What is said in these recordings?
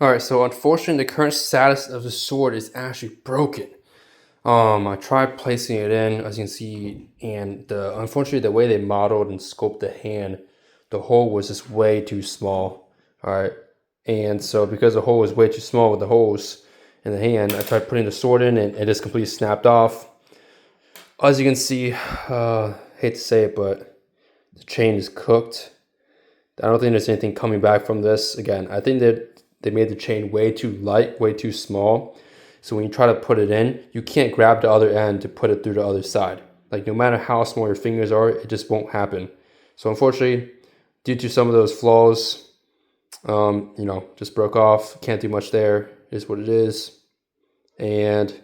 Alright, so unfortunately the current status of the sword is actually broken. I tried placing it in, as you can see, and unfortunately the way they modeled and sculpted the hand, the hole was just way too small. Alright, and so because the hole was way too small with the holes in the hand, I tried putting the sword in and it just completely snapped off. As you can see, hate to say it, but the chain is cooked. I don't think there's anything coming back from this. Again, I think that they made the chain way too light, way too small. So when you try to put it in, you can't grab the other end to put it through the other side. Like no matter how small your fingers are, it just won't happen. So unfortunately, due to some of those flaws, just broke off. Can't do much there, is what it is. And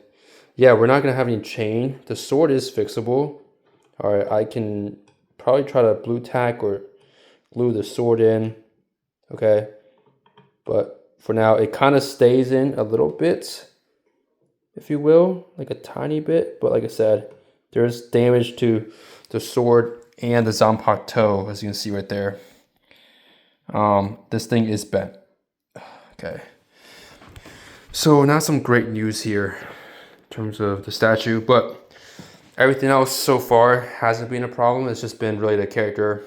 yeah, we're not gonna have any chain. The sword is fixable. All right, I can probably try to blue tack or glue the sword in, okay? But for now, it kind of stays in a little bit, if you will, like a tiny bit. But like I said, there's damage to the sword and the zanpakuto, as you can see right there. This thing is bent. Okay. So not some great news here in terms of the statue, but everything else so far hasn't been a problem. It's just been really the character.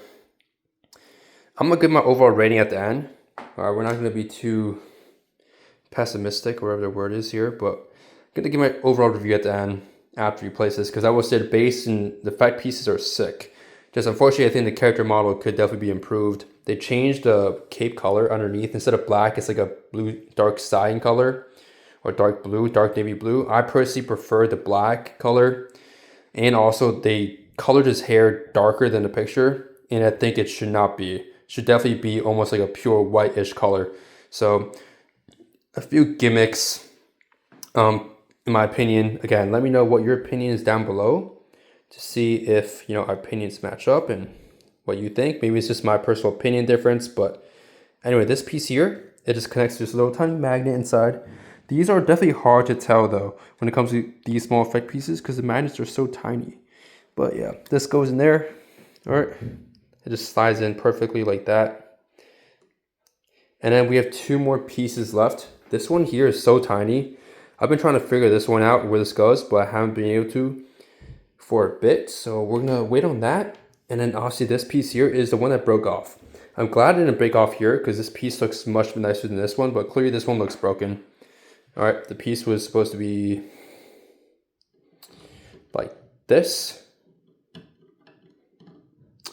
I'm gonna give my overall rating at the end. We're not gonna be too pessimistic, or whatever the word is here, but I'm gonna give my overall review at the end after you place this, because I will say the base and the effect pieces are sick. Just unfortunately, I think the character model could definitely be improved. They changed the cape color underneath. Instead of black, it's like a blue, dark cyan color, or dark blue, dark navy blue. I personally prefer the black color, and also they colored his hair darker than the picture, and I think it should not be. Should definitely be almost like a pure whitish color. So a few gimmicks, in my opinion. Again, let me know what your opinion is down below to see if our opinions match up and what you think. Maybe it's just my personal opinion difference, but anyway, this piece here, it just connects to this little tiny magnet inside. These are definitely hard to tell though when it comes to these small effect pieces, because the magnets are so tiny. But yeah, this goes in there. All right. It just slides in perfectly like that. And then we have two more pieces left. This one here is so tiny. I've been trying to figure this one out, where this goes, but I haven't been able to for a bit. So we're gonna wait on that. And then obviously this piece here is the one that broke off. I'm glad it didn't break off here, because this piece looks much nicer than this one, but clearly this one looks broken. All right, the piece was supposed to be like this.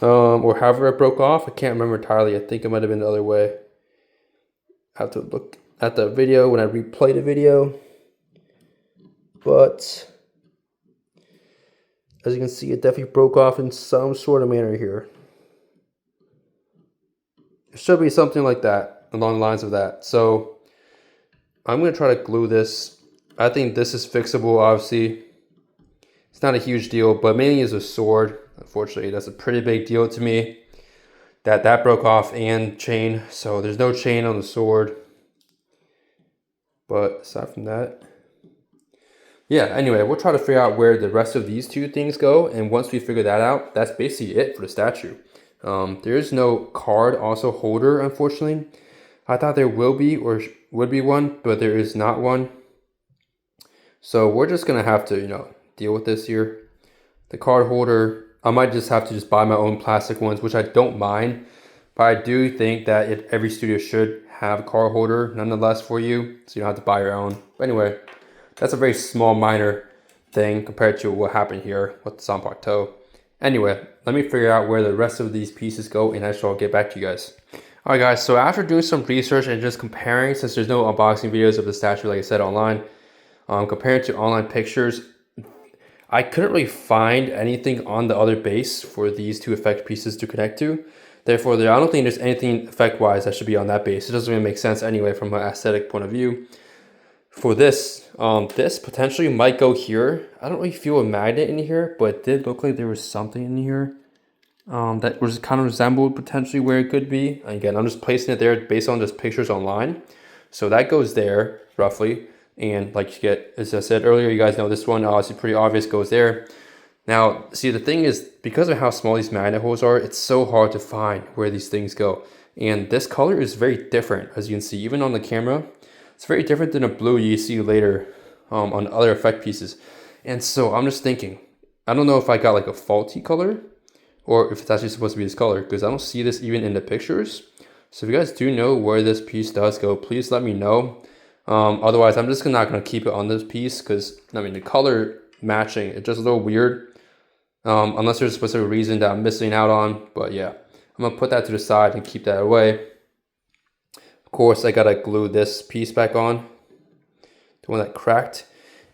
Or however it broke off. I can't remember entirely. I think it might have been the other way. I have to look at the video when I replay the video. But as you can see, it definitely broke off in some sort of manner here. It should be something like that, along the lines of that. So I'm going to try to glue this. I think this is fixable, obviously. It's not a huge deal, but mainly is a sword. Unfortunately, that's a pretty big deal to me. That broke off, and chain. So there's no chain on the sword. But aside from that, yeah, anyway, we'll try to figure out where the rest of these two things go. And once we figure that out, that's basically it for the statue. There is no card also holder, unfortunately. I thought there will be, or would be one, but there is not one. So we're just going to have to, deal with this here. The card holder, I might just have to just buy my own plastic ones, which I don't mind. But I do think that every studio should have a card holder nonetheless for you, so you don't have to buy your own. But anyway, that's a very small, minor thing compared to what happened here with the zanpakuto. Anyway, let me figure out where the rest of these pieces go, and I shall get back to you guys. Alright guys, so after doing some research and just comparing, since there's no unboxing videos of the statue, like I said, online, compared to online pictures, I couldn't really find anything on the other base for these two effect pieces to connect to. Therefore, I don't think there's anything effect-wise that should be on that base. It doesn't really make sense anyway from an aesthetic point of view. For this, this potentially might go here. I don't really feel a magnet in here, but it did look like there was something in here that was kind of resembled potentially where it could be. Again, I'm just placing it there based on just pictures online. So that goes there, roughly. And like you get, as I said earlier, you guys know this one, obviously pretty obvious, goes there. Now, see, the thing is, because of how small these magnet holes are, it's so hard to find where these things go. And this color is very different, as you can see, even on the camera. It's very different than a blue you see later on other effect pieces. And so I'm just thinking, I don't know if I got like a faulty color or if it's actually supposed to be this color, because I don't see this even in the pictures. So if you guys do know where this piece does go, please let me know. Otherwise, I'm just not going to keep it on this piece because, I mean, the color matching, it's just a little weird. Unless there's a specific reason that I'm missing out on. But yeah, I'm going to put that to the side and keep that away. Of course, I got to glue this piece back on. The one that cracked.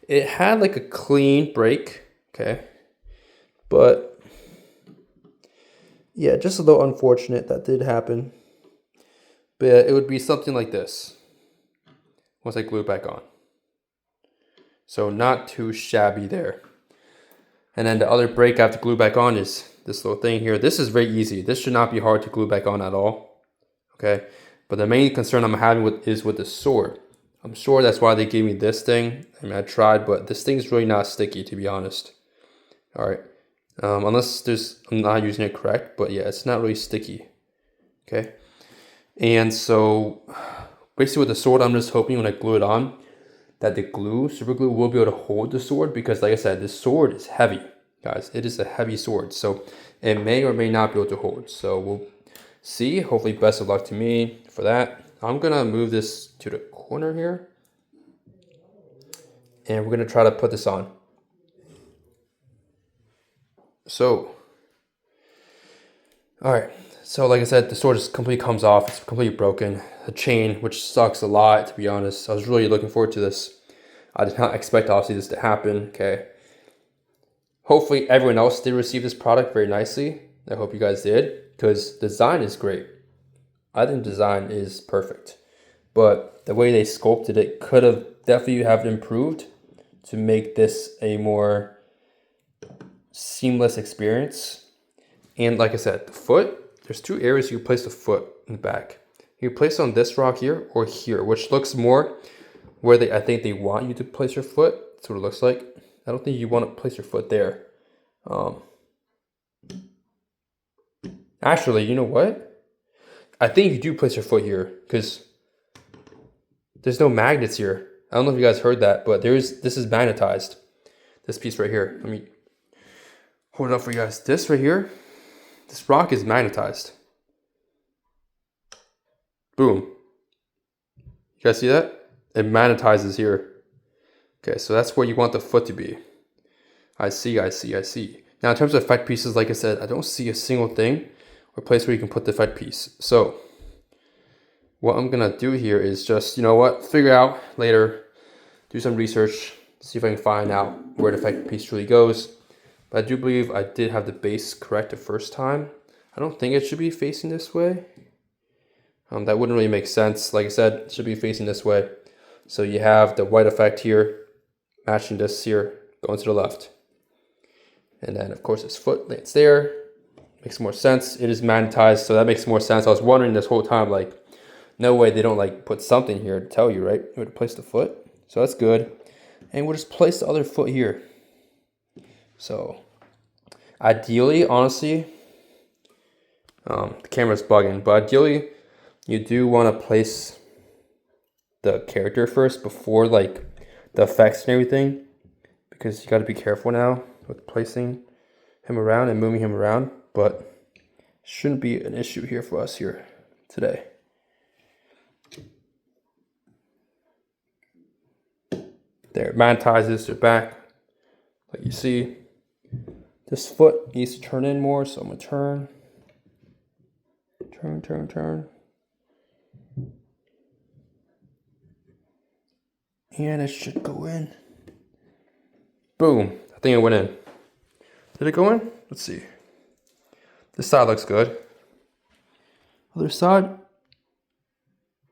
It had like a clean break, okay? But yeah, just a little unfortunate that did happen. But yeah, it would be something like this once I glue it back on. So not too shabby there. And then the other break I have to glue back on is this little thing here. This is very easy. This should not be hard to glue back on at all. Okay. But the main concern I'm having is with the sword. I'm sure that's why they gave me this thing. I mean, I tried, but this thing's really not sticky, to be honest. All right. Unless I'm not using it correct, but yeah, it's not really sticky. Okay. And so basically with the sword, I'm just hoping when I glue it on that the glue, super glue, will be able to hold the sword, because like I said, this sword is heavy, guys. It is a heavy sword, so it may or may not be able to hold. So we'll see. Hopefully, best of luck to me for that. I'm gonna move this to the corner here, and we're gonna try to put this on. So, all right. So like I said, the sword just completely comes off. It's completely broken. The chain, which sucks a lot, to be honest. I was really looking forward to this. I did not expect, obviously, this to happen, okay? Hopefully, everyone else did receive this product very nicely. I hope you guys did, because design is great. I think design is perfect. But the way they sculpted it could have definitely have improved to make this a more seamless experience. And like I said, the foot, there's two areas you can place the foot in the back. You can place it on this rock here or here, which looks more where I think they want you to place your foot. That's what it looks like. I don't think you want to place your foot there. Actually, you know what? I think you do place your foot here because there's no magnets here. I don't know if you guys heard that, but this is magnetized. This piece right here. Let me hold it up for you guys. This right here, this rock is magnetized. Boom. You guys see that? It magnetizes here. Okay, so that's where you want the foot to be. I see. Now in terms of effect pieces, like I said, I don't see a single thing or place where you can put the effect piece. So what I'm gonna do here is just, you know what, figure out later, do some research, see if I can find out where the effect piece truly goes. But I do believe I did have the base correct the first time. I don't think it should be facing this way. That wouldn't really make sense. Like I said, it should be facing this way. So you have the white effect here, matching this here, going to the left. And then of course this foot lands there. Makes more sense. It is magnetized, so that makes more sense. I was wondering this whole time, like, no way they don't like put something here to tell you, right? Where to place the foot. So that's good. And we'll just place the other foot here. So ideally, honestly, the camera's bugging, but ideally you do want to place the character first before like the effects and everything, because you got to be careful now with placing him around and moving him around, but shouldn't be an issue here for us here today. There, it magnetizes their back. Like you see, this foot needs to turn in more, so I'm gonna turn. And it should go in. Boom, I think it went in. Did it go in? Let's see. This side looks good. Other side,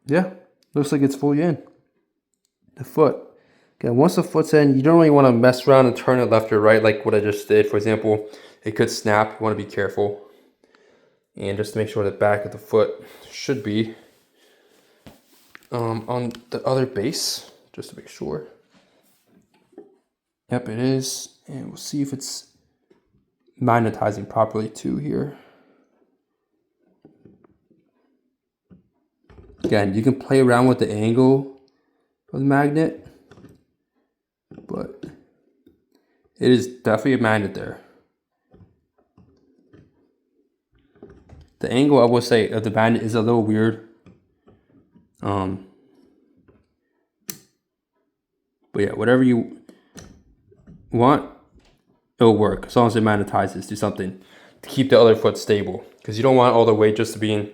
yeah, looks like it's fully in. The foot. Okay, once the foot's in, you don't really want to mess around and turn it left or right like what I just did. For example, it could snap. You want to be careful. And just to make sure the back of the foot should be on the other base, just to make sure. Yep, it is. And we'll see if it's magnetizing properly too here. Again, you can play around with the angle for the magnet, but it is definitely a magnet there. The angle, I will say, of the magnet is a little weird. But yeah, whatever you want, it'll work as long as it magnetizes to something to keep the other foot stable. Because you don't want all the weight just being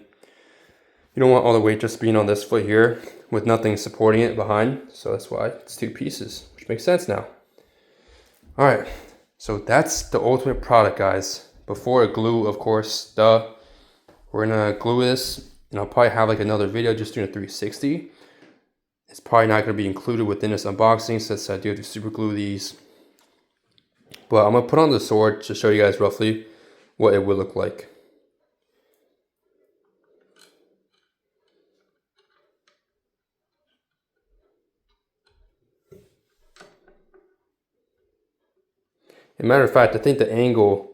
on this foot here with nothing supporting it behind. So that's why it's two pieces, which makes sense now. All right, so that's the ultimate product, guys. Before I glue, of course, we're gonna glue this, and I'll probably have like another video just doing a 360. It's probably not gonna be included within this unboxing since I do have to super glue these. But I'm gonna put on the sword to show you guys roughly what it would look like. As a matter of fact, I think the angle,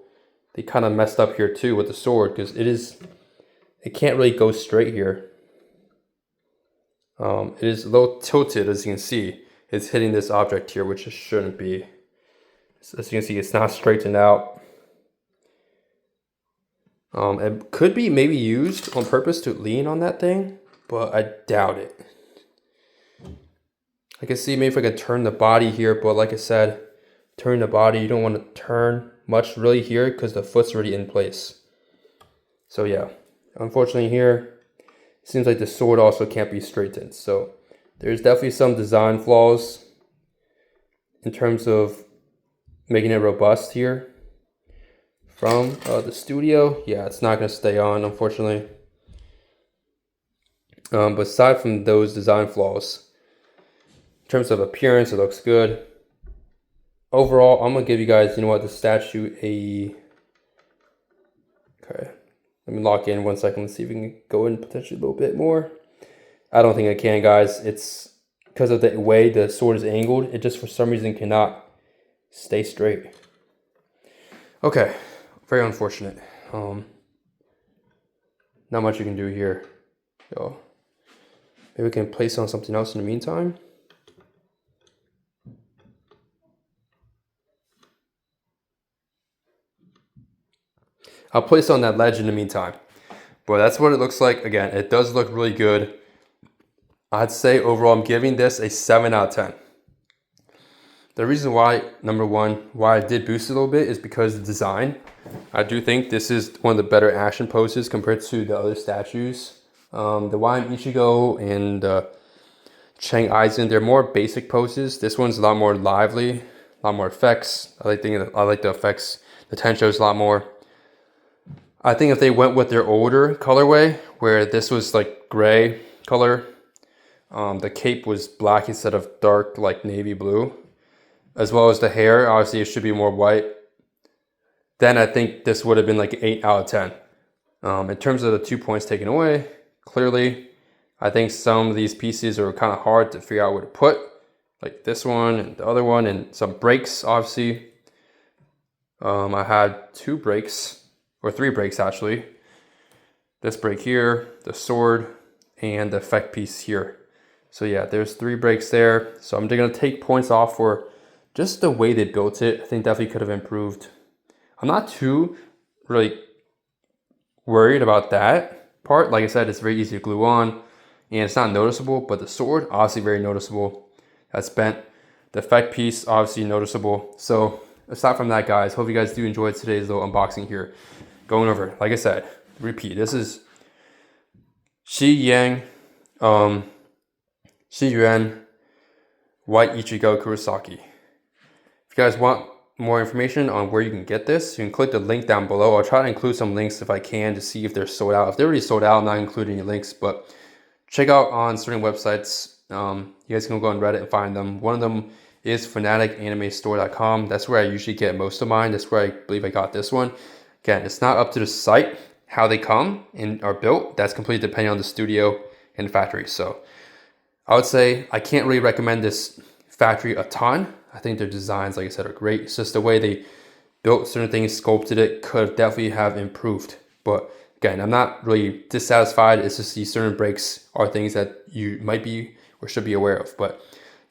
they kind of messed up here too with the sword, because it can't really go straight here. It is a little tilted, as you can see. It's hitting this object here, which it shouldn't be. So as you can see, it's not straightened out. It could be maybe used on purpose to lean on that thing, but I doubt it. I can see maybe if I could turn the body here, but like I said, turn the body, you don't want to turn much really here because the foot's already in place. So yeah, unfortunately here, it seems like the sword also can't be straightened. So there's definitely some design flaws in terms of making it robust here from the studio. Yeah, it's not going to stay on, unfortunately. But aside from those design flaws, in terms of appearance, it looks good. Overall, I'm going to give you guys, the statue a... Okay, let me lock in 1 second. Let's see if we can go in potentially a little bit more. I don't think I can, guys. It's because of the way the sword is angled. It just, for some reason, cannot stay straight. Okay, very unfortunate. Not much you can do here. So maybe we can place on something else in the meantime. I'll place on that ledge in the meantime. But that's what it looks like. Again, it does look really good. I'd say overall I'm giving this a 7 out of 10. The reason why, number one, why I did boost it a little bit is because of the design. I do think this is one of the better action poses compared to the other statues. The YM Ichigo and Chang Eisen, they're more basic poses. This one's a lot more lively, a lot more effects. I like the effects. The Tensho is a lot more. I think if they went with their older colorway, where this was like gray color, the cape was black instead of dark like navy blue, as well as the hair, obviously it should be more white, then I think this would have been like an 8 out of 10. In terms of the 2 points taken away, clearly, I think some of these pieces are kind of hard to figure out where to put, like this one and the other one, and some breaks, obviously. I had 2 breaks. Or 3 breaks actually. This break here, the sword, and the effect piece here. So yeah, there's 3 breaks there. So I'm gonna take points off for just the way they built it. I think definitely could have improved. I'm not too really worried about that part. Like I said, it's very easy to glue on and it's not noticeable, but the sword, obviously very noticeable. That's bent. The effect piece, obviously noticeable. So aside from that, guys, hope you guys do enjoy today's little unboxing here. Going over, like I said, repeat, this is QiYuan White Ichigo Kurosaki. If you guys want more information on where you can get this, you can click the link down below. I'll try to include some links if I can to see if they're sold out. If they're already sold out, I'm not including any links, but check out on certain websites. You guys can go on Reddit and find them. One of them is fanaticanimestore.com. That's where I usually get most of mine. That's where I believe I got this one. Again, it's not up to the site how they come and are built. That's completely depending on the studio and factory. So I would say I can't really recommend this factory a ton. I think their designs, like I said, are great. It's just the way they built certain things, sculpted it, could definitely have improved. But again, I'm not really dissatisfied. It's just these certain breaks are things that you might be or should be aware of. But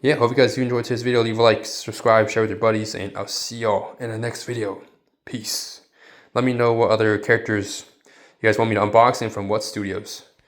yeah, hope you guys do enjoy today's video. Leave a like, subscribe, share with your buddies, and I'll see y'all in the next video. Peace. Let me know what other characters you guys want me to unbox and from what studios.